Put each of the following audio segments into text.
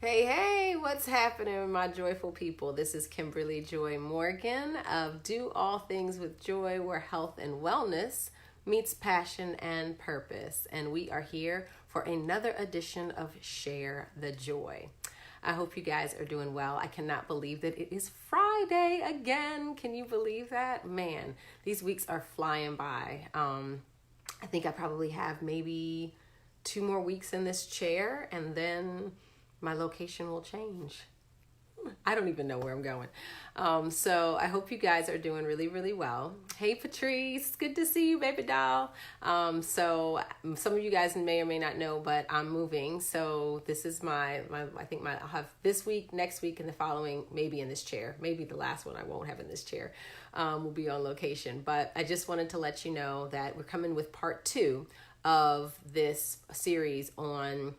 Hey, hey, what's happening, my joyful people? This is Kimberly Joy Morgan of Do All Things with Joy, where health and wellness meets passion and purpose. And we are here for another edition of Share the Joy. I hope you guys are doing well. I cannot believe that it is Friday again. Can you believe that? Man, these weeks are flying by. I think I probably have maybe 2 more weeks in this chair, and then my location will change. I don't even know where I'm going. So I hope you guys are doing really, really well. Hey, Patrice, good to see you, baby doll. So some of you guys may or may not know, but I'm moving. So this is I'll have this week, next week, and the following, maybe in this chair. Maybe the last one I won't have in this chair will be on location. But I just wanted to let you know that we're coming with part 2 of this series on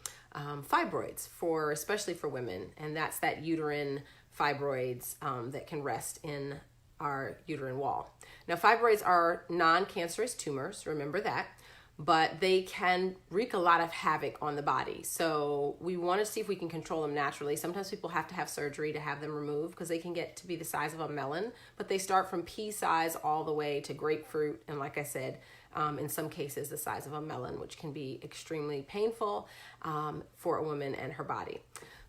fibroids, especially for women, and that's that uterine fibroids that can rest in our uterine wall. Now, fibroids are non-cancerous tumors, remember that, but they can wreak a lot of havoc on the body. So we want to see if we can control them naturally. Sometimes people have to have surgery to have them removed because they can get to be the size of a melon, but they start from pea size all the way to grapefruit, and like I said, in some cases, the size of a melon, which can be extremely painful for a woman and her body.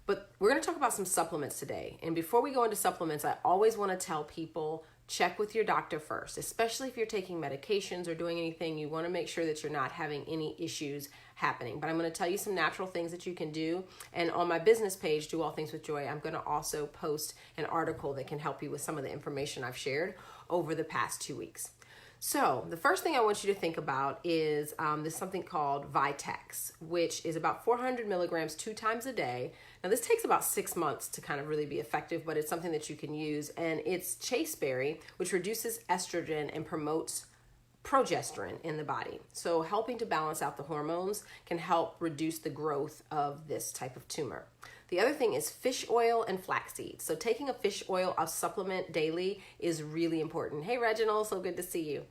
But we're going to talk about some supplements today. And before we go into supplements, I always want to tell people, check with your doctor first, especially if you're taking medications or doing anything. You want to make sure that you're not having any issues happening. But I'm going to tell you some natural things that you can do. And on my business page, Do All Things with Joy, I'm going to also post an article that can help you with some of the information I've shared over the past 2 weeks. So the first thing I want you to think about is there's something called Vitex, which is about 400 milligrams 2 times a day. Now this takes about 6 months to kind of really be effective, but it's something that you can use. And it's chasteberry, which reduces estrogen and promotes progesterone in the body. So helping to balance out the hormones can help reduce the growth of this type of tumor. The other thing is fish oil and flaxseed. So taking a fish oil, a supplement daily, is really important. Hey, Reginald, so good to see you.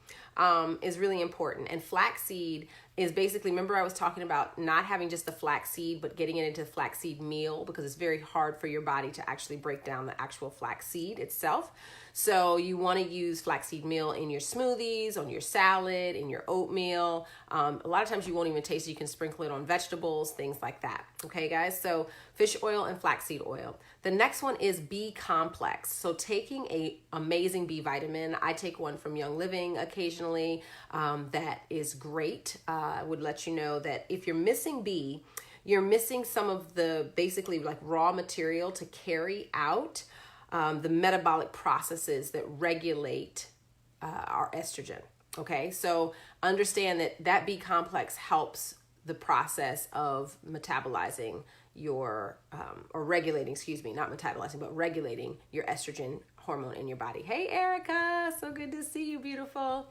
Is really important. And flaxseed is basically, remember I was talking about not having just the flaxseed, but getting it into the flaxseed meal because it's very hard for your body to actually break down the actual flaxseed itself. So you want to use flaxseed meal in your smoothies, on your salad, in your oatmeal. A lot of times you won't even taste it. You can sprinkle it on vegetables, things like that. Okay, guys? So fish oil and flaxseed oil. The next one is B complex. So taking a amazing B vitamin. I take one from Young Living occasionally. That is great. I would let you know that if you're missing B, you're missing some of the basically like raw material to carry out the metabolic processes that regulate our estrogen. Okay, so understand that B complex helps the process of metabolizing your, or regulating, not metabolizing, but regulating your estrogen hormone in your body. Hey, Erica, so good to see you, beautiful.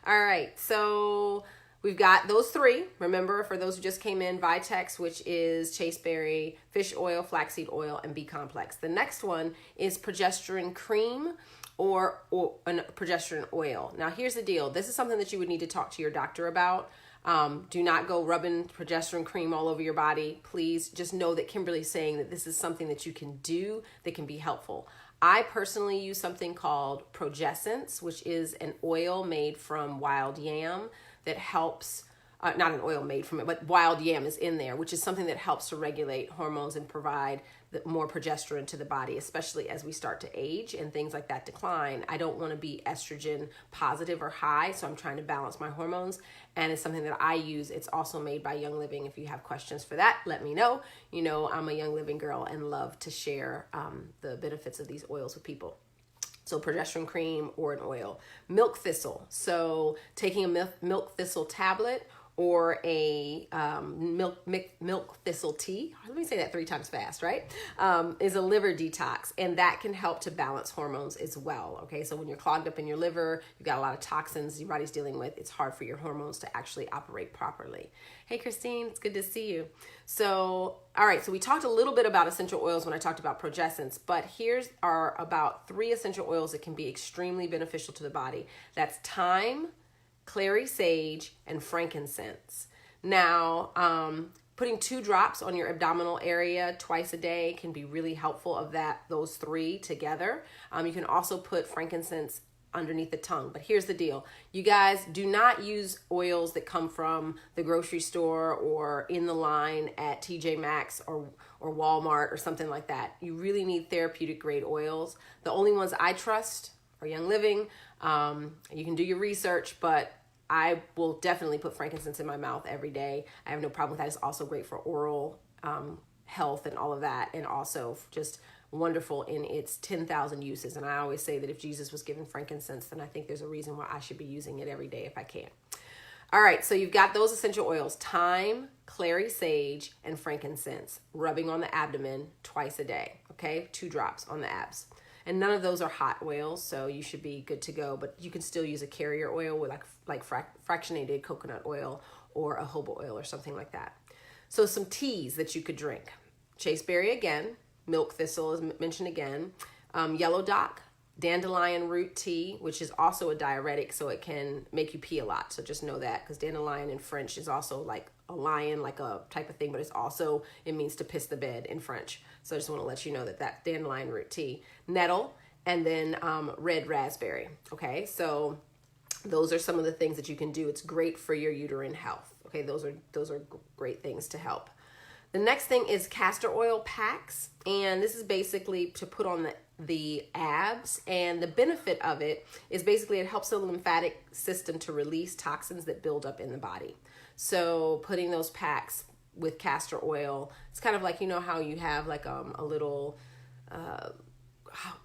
All right, so we've got those 3. Remember, for those who just came in, Vitex, which is chasteberry, fish oil, flaxseed oil, and B complex. The next one is Progestin Cream or progesterone oil. Now, here's the deal. This is something that you would need to talk to your doctor about. Do not go rubbing progesterone cream all over your body. Please just know that Kimberly's saying that this is something that you can do that can be helpful. I personally use something called Progestin, which is an oil made from wild yam that helps, not an oil made from it, but wild yam is in there, which is something that helps to regulate hormones and provide more progesterone to the body, especially as we start to age and things like that decline. I don't want to be estrogen positive or high, so I'm trying to balance my hormones, and it's something that I use. It's also made by Young Living. If you have questions for that, let me know. You know, I'm a Young Living girl and love to share the benefits of these oils with people. So progesterone cream or an oil. Milk thistle. So taking a milk thistle tablet or a milk thistle tea, let me say that 3 times fast, right? Is a liver detox, and that can help to balance hormones as well, okay? So when you're clogged up in your liver, you've got a lot of toxins your body's dealing with, it's hard for your hormones to actually operate properly. Hey, Christine, it's good to see you. So, all right, so we talked a little bit about essential oils when I talked about progestins, but here's are about 3 essential oils that can be extremely beneficial to the body. That's thyme, clary sage, and frankincense. Now, Putting 2 drops on your abdominal area twice a day can be really helpful of those 3 together. You can also put frankincense underneath the tongue. But here's the deal. You guys do not use oils that come from the grocery store or in the line at TJ Maxx or Walmart or something like that. You really need therapeutic grade oils. The only ones I trust are Young Living. You can do your research, but I will definitely put frankincense in my mouth every day. I have no problem with that. It's also great for oral health and all of that, and also just wonderful in its 10,000 uses. And I always say that if Jesus was given frankincense, then I think there's a reason why I should be using it every day if I can. All right, so you've got those essential oils: thyme, clary sage, and frankincense, rubbing on the abdomen twice a day, okay? 2 drops on the abs. And none of those are hot oils, so you should be good to go. But you can still use a carrier oil with like fractionated coconut oil or a jojoba oil or something like that. So some teas that you could drink: chasteberry again, milk thistle is mentioned again, yellow dock, dandelion root tea, which is also a diuretic, so it can make you pee a lot. So just know that, because dandelion in French is also like a lion, like a type of thing, but it means to piss the bed in French. So I just want to let you know that dandelion root tea, nettle, and then red raspberry. Okay, so those are some of the things that you can do. It's great for your uterine health. Okay, those are great things to help. The next thing is castor oil packs, and this is basically to put on the abs, and the benefit of it is basically it helps the lymphatic system to release toxins that build up in the body. So putting those packs with castor oil, it's kind of like, you know how you have like a little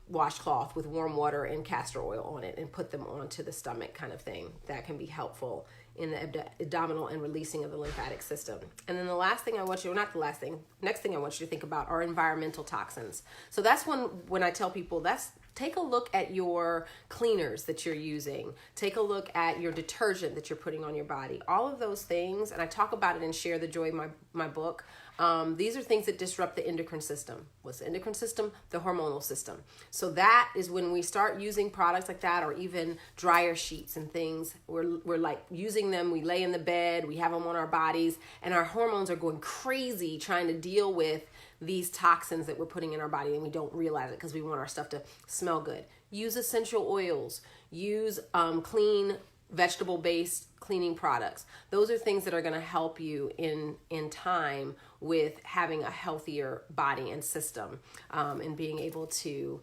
washcloth with warm water and castor oil on it and put them onto the stomach kind of thing. That can be helpful in the abdominal and releasing of the lymphatic system. And then the last thing I want you, next thing I want you to think about are environmental toxins. So that's when I tell people, take a look at your cleaners that you're using. Take a look at your detergent that you're putting on your body. All of those things, and I talk about it in Share the Joy, my book. These are things that disrupt the endocrine system. What's the endocrine system? The hormonal system. So that is when we start using products like that, or even dryer sheets and things. We're like using them. We lay in the bed, we have them on our bodies, and our hormones are going crazy trying to deal with these toxins that we're putting in our body, and we don't realize it because we want our stuff to smell good. Use essential oils. Use clean vegetable-based cleaning products. Those are things that are going to help you in time with having a healthier body and system, and being able to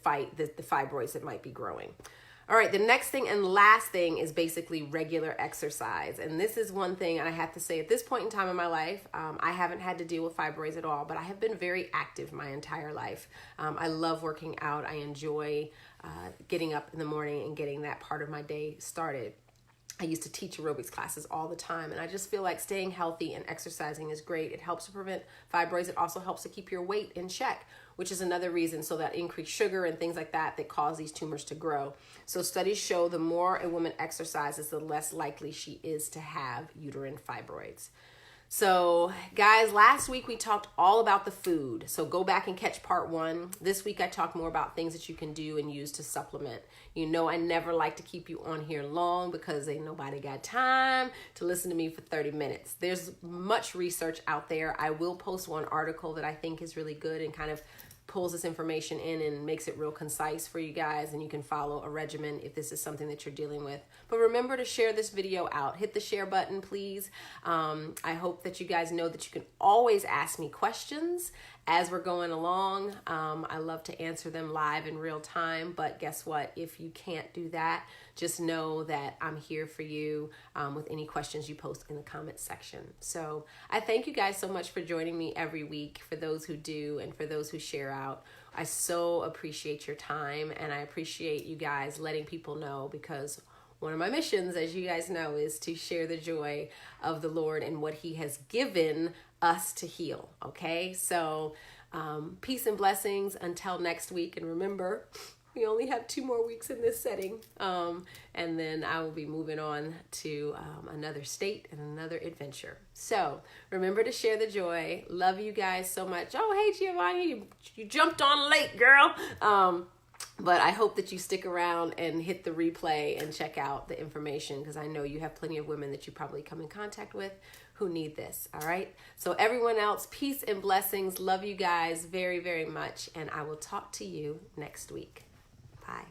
fight the fibroids that might be growing. All right, the next thing and last thing is basically regular exercise. And this is one thing, and I have to say at this point in time in my life, I haven't had to deal with fibroids at all, but I have been very active my entire life. I love working out. I enjoy getting up in the morning and getting that part of my day started. I used to teach aerobics classes all the time, and I just feel like staying healthy and exercising is great. It helps to prevent fibroids. It also helps to keep your weight in check, which is another reason, so that increased sugar and things like that cause these tumors to grow. So studies show the more a woman exercises, the less likely she is to have uterine fibroids. So guys, last week we talked all about the food. So go back and catch part 1. This week I talked more about things that you can do and use to supplement. You know, I never like to keep you on here long because ain't nobody got time to listen to me for 30 minutes. There's much research out there. I will post one article that I think is really good and kind of pulls this information in and makes it real concise for you guys, and you can follow a regimen if this is something that you're dealing with. But remember to share this video out. Hit the share button, please. I hope that you guys know that you can always ask me questions as we're going along. I love to answer them live in real time, but guess what? If you can't do that, just know that I'm here for you with any questions you post in the comments section. So I thank you guys so much for joining me every week, for those who do and for those who share out. I so appreciate your time, and I appreciate you guys letting people know, because one of my missions, as you guys know, is to share the joy of the Lord and what He has given us to heal. Okay, so peace and blessings until next week. And remember, we only have 2 more weeks in this setting, and then I will be moving on to another state and another adventure. So remember to share the joy. Love you guys so much. Oh, hey, Giovanni, you jumped on late, girl. But I hope that you stick around and hit the replay and check out the information, because I know you have plenty of women that you probably come in contact with who need this. All right. So everyone else, peace and blessings. Love you guys very, very much. And I will talk to you next week. Bye.